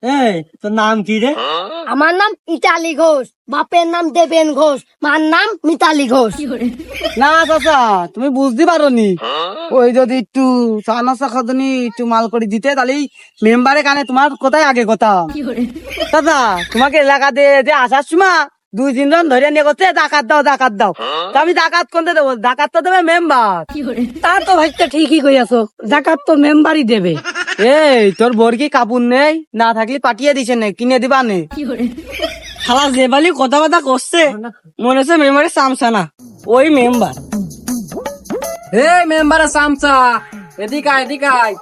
এই তোর নাম কি রে? আমার নাম ইতালি ঘোষ, বাপের নাম দেবেন ঘোষ, মার নাম মিতালি ঘোষ। না চাচা, তুমি বুঝতে পারোনি। ওই যদি একটু চা নাস্তা খাদনি একটু মাল করে দিতে, তাহলে মেম্বারে কানে তোমার কোথায় আগে কথা। দাদা, তোমাকে এলাকা দিয়ে যে আসার সময় 2-3 জন ধরে নিয়ে করছে ডাকাত দাও ডাকাত দাও। তা আমি ডাকাত কোনতে দেবো? ডাকাত তো দেবে মেম্বার। তা তো ভাইটা ঠিকই কইয়াছো, জাকাত তো মেম্বারই দেবে। এই তোর বোর কি কাপড় নেই? না থাকলে পাঠিয়ে দিছে নে, কিনে দিবা নে। শালা যে বালি কথা কথা করছে মনে হচ্ছে মেম্বারের সামসা না, ওই মেম্বার। এই মেম্বারের সামসা, এদিকে আয়, এদিকে আয়।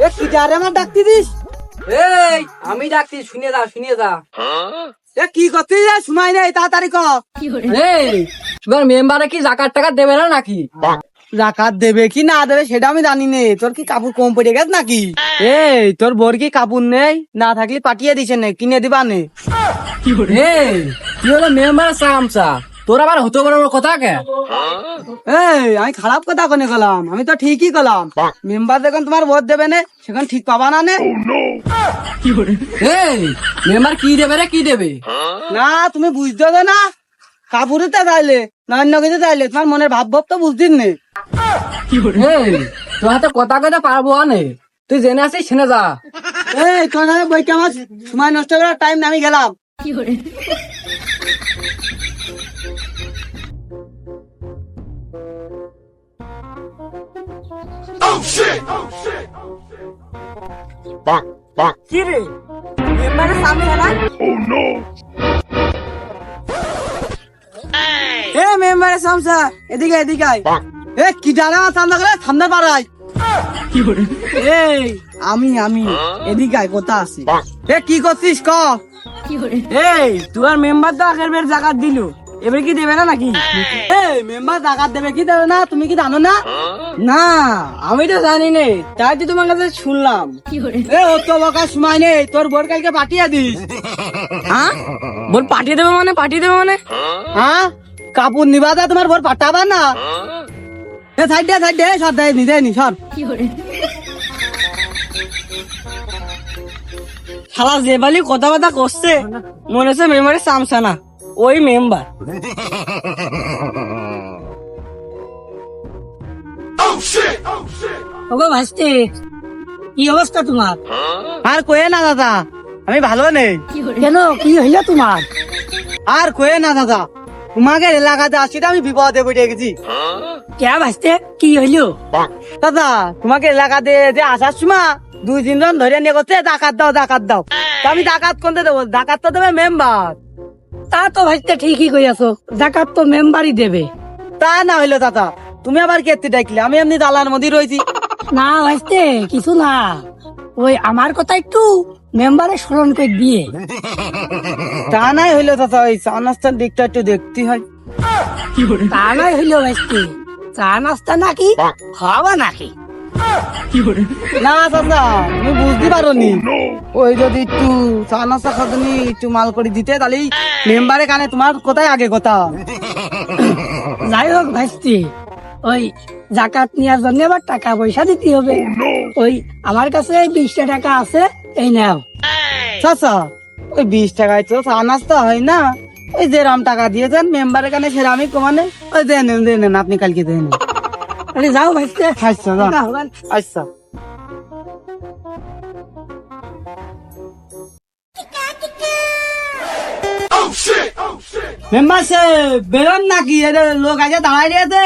এ কি যারে আমার ডাকতে দিস? এই আমি ডাকছি, শুনে যা, শুনে যা। এ কি করতে যা, সময় নেই, তাড়াতাড়ি কর। এই তোমার মেম্বারে কি জাকাত টাকা দেবে না নাকি? জাকাত দেবে কি না দেবে সেটা আমি জানি নে। তোর কি কাপড় কম পড়ে গেছে নাকি? এই তোর বোর কি কাপড় নেই? না থাকলে পাঠিয়ে দিছে নে, কিনে দিবা নে। এই তুই হলো মেম্বারের সামসা, তোর আবার হতে বড় বড় কথা কে? এই আমি খারাপ কথা কোনে গেলাম? আমি তো ঠিকই গেলাম। মেম্বার যখন তোমার ভোট দেবে না, সেখানে ঠিক পাবা না নে। এই মেম্বার কি দেবে রে, কি দেবে? না তুমি বুঝতে হবে না। কাপড়েতে চাইলে না অন্য কিছু চাইলে তোমার মনের ভাব ভাব তো বুঝদিন নে। এই তোর হাতে কথা কথা পারবো আনে, তুই জেনে আসিস শুনে যা। এই তোর সাথে বইকে আমার সময় নষ্ট করার টাইম আমি গেলাম। কি রে মেম্বারের সামনে না? এ মেম্বারের সামনে এদিকে এদিকে আয়। এ কি জানা সামনে করে সামনে পারাই। এই আমি এদিকে আয়, কথা আছে। এ কি করছিস ক? এই তোমার মেম্বার তো আগের বের জাকাত দিল, এবার কি দেবে না নাকি? এই মেম্বার জাকাত দেবে কি দেবে না তুমি কি জানো না? না আমি তো জানি নে, তাই তো তোমার কাছে শুনলাম। এ ও তো বকার সময় নেই, তোর বোর কালকে পাঠিয়ে দিস। হ্যাঁ বল, পাঠিয়ে দেবে মানে? পাঠিয়ে দেবে মানে? হ্যাঁ কাপড় নিবা দা, তোমার বোর পাঠাবা না। এ সাইড দে সর, দেয় নি সর। শালা যে বালি কথা কথা করছে মনে হচ্ছে মেম্বারের সামসা না, ওই মেম্বার। ওগো ভাইস্তে, কি অবস্থা তোমার? আর কয়ে না দাদা, আমি ভালো নেই। কেন, কি হইলো তোমার? আর কয়ে না দাদা, তোমাকে এলাকাতে আসছি আমি বিপদে পড়ে গেছি। কে ভাইস্তে, কি হইলো? দাদা তোমাকে এলাকাতে যে আসার সময় 2-3 জন ধরে নিয়ে করছে ডাকাত দাও ডাকাত দাও। তা আমি ডাকাত কোনতে দেবো? ডাকাত তো দেবে মেম্বার। তা তো ভাইস্তে ঠিকই কইয়াছো, জাকাত তো মেম্বারই দেবে। তা না হইলো দাদা, তুমি আবার কেতে ডাকলে? আমি এমনি দালার মধ্যে রয়েছি। না ভাইস্তে কিছু না, ওই আমার কথা একটু মেম্বারে স্মরণ করে দিয়ে। তা নাই হইলো দাদা, ওই চা নাস্তার দিকটা একটু দেখতে হয়। তা নাই হইলো ভাইস্তে, চা নাস্তা নাকি খাওয়া নাকি? না দাদা তুমি বুঝতে পারোনি। ওই যদি একটু চা নাস্তা খাদনি একটু মাল করে দিতে, তাহলে মেম্বারে কানে তোমার কোথায় আগে কথা। যাই হোক ভাইস্তে, ওই জাকাত নেওয়ার জন্য আবার টাকা পয়সা দিতে হবে। ওই আমার কাছে 20টা টাকা আছে, এই নাও। চাচা ওই 20 টাকায় তো চা নাস্তা হয় না। ওই যেরাম টাকা দিয়েছেন মেম্বারের কানে সেরামি কমানে, ওই দেন আপনি কালকে দেন। আরে যাও ভাইস্তে। আচ্ছা যান। আচ্ছা মেম্বার সে বেরোন নাকি? এদের লোক আছে দাঁড়াই দিয়েছে।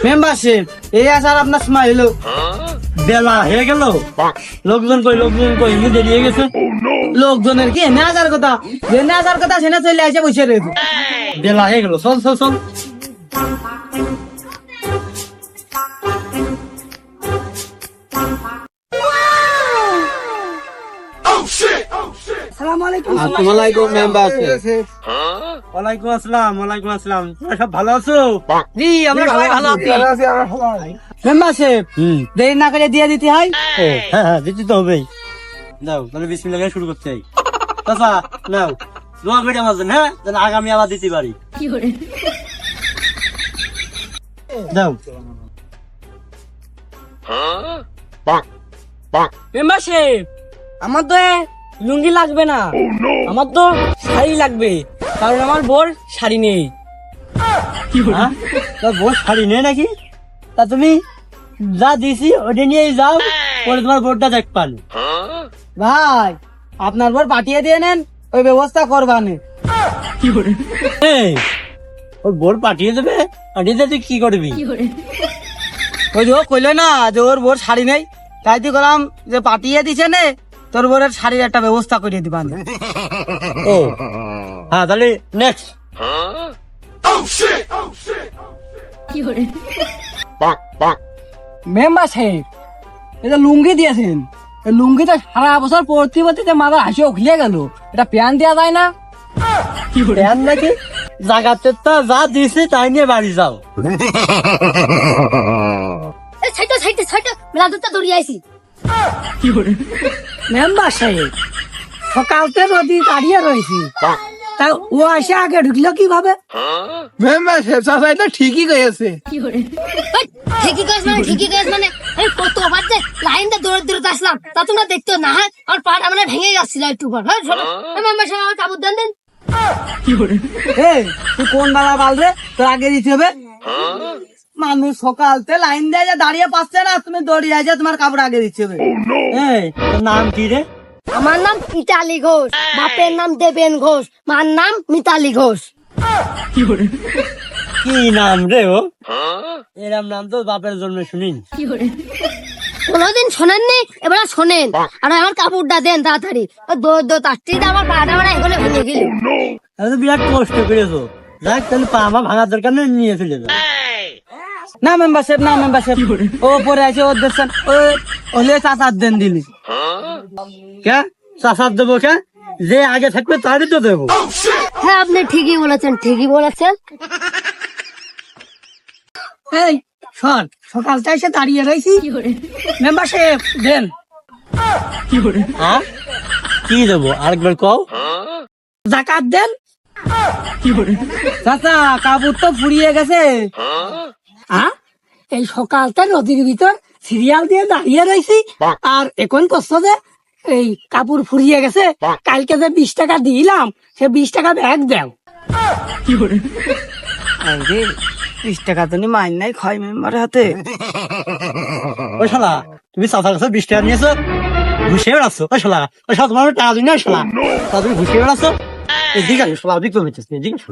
মেম্বারশিপ এই আসার আপনার সময় এলো। বেলা হয়ে গেল, লোকজন কই দেরি হয়ে গেছে। লোকজনের কি এনে আসার কথা? জেনে আসার কথা সেনে চলে আসে বসে রয়েছে। বেলা হয়ে গেল, চল চল চল। আসসালামু আলাইকুম। ওয়ালাইকুম আসসালাম। তোমরা সব ভালো আছো? জি আমরা সবাই ভালো আছি। মেম্বারশিপ দেরি না করে দিয়ে দিতে হয়। হ্যাঁ দিতে তো হবেই। দাও তাহলে বিসমিল্লাহ করে শুরু করতে হয়। চাচা নাও, দোয়া করে আমার জন্য, হ্যাঁ যেন আগামী আবার দিতে পারি। দাও। মেম্বারশিপ আমার তো লুঙ্গি লাগবে না, আমার তো শাড়ি লাগবে, কারণ আমার বোর শাড়ি নেই। হ্যাঁ? তোর বোর শাড়ি নেই নাকি? তা তুমি যা দিছি ওটা নিয়ে যাও, পরে তোমার বোরটা দেখ পান। ভাই আপনার বোর পাঠিয়ে দিয়ে নেন, ওই ব্যবস্থা করবানে। ওর বোর পাঠিয়ে দেবে, পাঠিয়ে দিয়ে তুই কি করবি? ওই যে ও কইলে না যে ওর বোর শাড়ি নেই, তাই তুই করলাম যে পাঠিয়ে দিছে নে, তোর বোরের শাড়ির একটা ব্যবস্থা করে দিবানে। ও হ্যাঁ, তাহলে নেক্সট। মেম্বারশিপ এটা লুঙ্গি দিয়েছেন, এই লুঙ্গিটা সারা বছর পরতে পরতে মাথার হাসি খুলে গেল, এটা প্যান দেওয়া যায় না? প্যান নাকি? জাগাতে তো যা দিছি তাই নিয়ে বাড়ি যাও। মেম্বারশিপ সকালতে নদী দাঁড়িয়ে রয়েছি, তা ও আসে আগে ঢুকলো কিভাবে? মেম্বারশিপ চাচা এটা ঠিকই কয়েছে। ঠিকই কাজ মানে ঠিকই কাজ মানে আমি কতবার যে লাইনটা দৌড়ে দৌড়ে আসলাম, তা তোমরা দেখতো না? হ্যাঁ, আমার পাটা মানে ভেঙে যাচ্ছিল একটু পর। হ্যাঁ শোনো, আমার সাথে আমার কাপড় দেন দেন। এই তুই কোন বেলা বালরে, তোর আগে দিতে হবে। মানুষ সকালতে লাইন দিয়ে যে দাঁড়িয়ে পাচ্ছে না, তুমি দৌড়িয়ে যা, তোমার কাপড় আগে দিতে হবে। এই তোর নাম কি রে? আমার নাম ইতালি ঘোষ, বাপের নাম দেবেন ঘোষ, মার নাম মিতালি ঘোষ। কি নাম রে ও? এরম নাম তো বাপের জন্য শুনিনি। কোনোদিন শোনেননি, এবার শোনেন। আর আমার কাপড়টা দেন তাড়াতাড়ি, দৌড় দৌড় তাড়াতাড়ি, আমার পাটা মানে এখানে ভেঙে গেল। তাহলে তো বিরাট কষ্ট করেছো। যাক তাহলে পা আমার ভাঙার দরকার নেই, নিয়ে ফেলে যাও। না মেম্বারশিপ, না মেম্বারশিপ, ও পরে আছে ওর দেখছেন, ও হলে চাচার দেন দিলি কে? চাচার দেবো কে? যে আগে থাকবে তারই তো দেবো। হ্যাঁ আপনি ঠিকই বলেছেন, ঠিকই বলেছেন। এই শোন, সকালটা এসে দাঁড়িয়ে রয়েছি, মেম্বারশিপ দেন। হ্যাঁ কি দেবো আরেকবার কও। জাকাত দেন। চাচা কাপড় তো ফুরিয়ে গেছে। হ্যাঁ, এই সকালটা নদীর ভিতর সিরিয়াল দিয়ে দাঁড়িয়ে রয়েছি, আর এখন করছো যে এই কাপড় ফুরিয়ে গেছে, কালকে যে 20 টাকা দিলাম সে 20 টাকা ব্যাগ দাও। 20 টাকা তো মাইন নাই, খয় মেম্বারের হাতে। ওই শালা তুমি চাচার কাছে 20 টাকা নিয়েছো, ঘুষিয়ে বেড়াচ্ছো। ওই শালা, ওই শালা তোমার টাকা দিই না শালা, তা তুমি ঘুষিয়ে বেড়াচ্ছো। এদিকে আসো শালা, অধিক কমেছে, এদিকে আসো।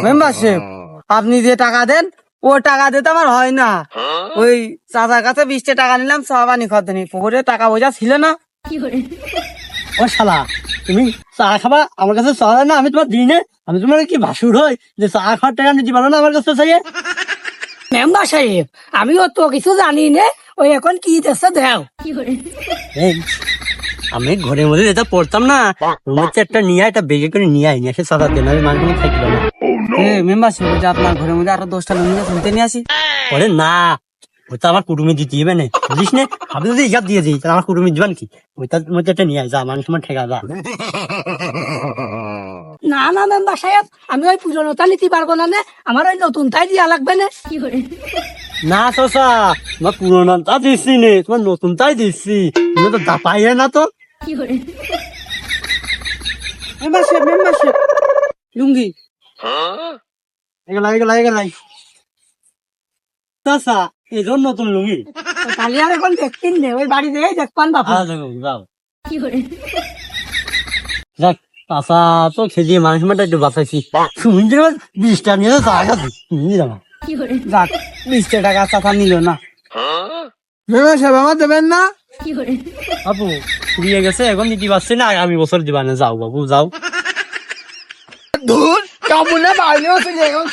মেম্বারশিপ আপনি যে টাকা দেন, ও টাকা দিতে আমার হয় না। ওই চাচার কাছে 20 টাকা নিলাম, সবানি খরদানি, পুকুরে টাকা পয়সা ছিল না। ও শালা তুমি চা খাবা, আমার কাছে চা না, আমি তোমার দিই না? আমি তোমার কি ভাসুর হই যে চা খাওয়ার টাকা নিতে পারো না আমার কাছে চাইয়ে? মেম্বার সাহেব আমিও তো কিছু জানি না, ওই এখন কি দিচ্ছে দাও। এই, আমি ঘরের মধ্যে যেটা পড়তাম না, রুমের একটা নিয়ে একটা বেগে করে নিয়ে আই, নিয়ে এসে চাচা দেন, আমি মানুষ থাকলো না। মেম্বারশিপ আপনার ঘরের মধ্যে আরো 10টা লুঙ্গি শুনতে নিয়ে আসি। ওরে না, ওইটা আমার কুটুমে দিতে হবে না, বুঝিস না? আমি যদি ইজাব দিয়ে দিই তাহলে আমার কুটুমে দিবেন কি? ওইটার মধ্যে একটা নিয়ে আয়, যা মানুষ আমার ঠেকা যা। না না মেম্বার সাহেব, আমি ওই পুরনোটা নিতে পারবো না, আমার ওই নতুনটাই দিয়া লাগবে না। না চাচা, তোমার পুরোনোটা দিচ্ছি নে, তোমার নতুনটাই দিচ্ছি, তুমি তো পাইয়ে না তো। মেম্বারশিপ মেম্বারশিপ লুঙ্গি এগুলা এগুলা এগুলা চাচা, এই জন্য নতুন লুঙ্গি। তাহলে আর এখন দেখতেন নে, ওই বাড়ি যেয়ে দেখবান বাপু। যাও যাক, চাচা তো খেয়ে মানুষ মাঠে একটু বাঁচাইছি, শুনছি 20 টাকা নিয়ে চা খাচ্ছি। যাক 20 টাকা চাচা নিল না। মেম্বারশিপ আমার দেবেন না? বাবু ফুরিয়ে গেছে, এখন দিতে পারছি না, আগামী বছর দিবা না। যাও বাবু যাও। ধুর কেমন বাইরেও চলে এখন।